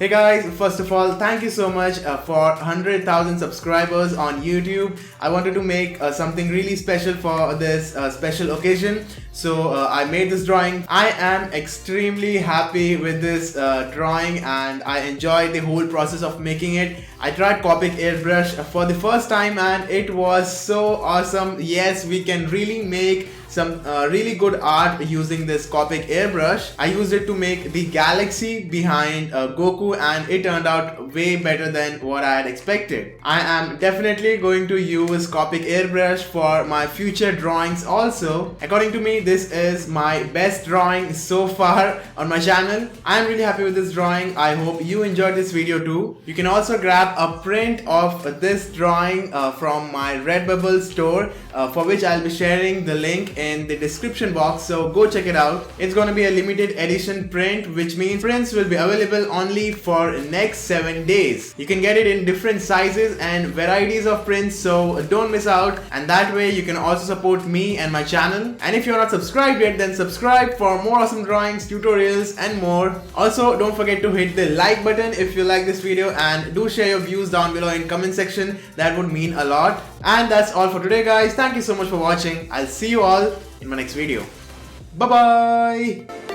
Hey guys, first of all, thank you so much for 100,000 subscribers on YouTube. I wanted to make something really special for this special occasion. So I made this drawing. I am extremely happy with this drawing and I enjoyed the whole process of making it. I tried COPIC airbrush for the first time and it was so awesome. Yes, we can really make some really good art using this COPIC airbrush. I used it to make the galaxy behind Goku and it turned out way better than what I had expected. I am definitely going to use COPIC airbrush for my future drawings also. According to me, this is my best drawing so far on my channel. I am really happy with this drawing. I hope you enjoyed this video too. You can also grab a print of this drawing from my Redbubble store for which I'll be sharing the link in the description box, so go check it out. It's going to be a limited edition print, which means prints will be available only for next 7 days. You can get it in different sizes and varieties of prints, so don't miss out, and that way you can also support me and my channel. And if you're not subscribed yet, then subscribe for more awesome drawings, tutorials and more. Also, don't forget to hit the like button if you like this video, and do share your views down below in comment section. That would mean a lot. And that's all for today guys. Thank you so much for watching. I'll see you all in my next video. Bye bye.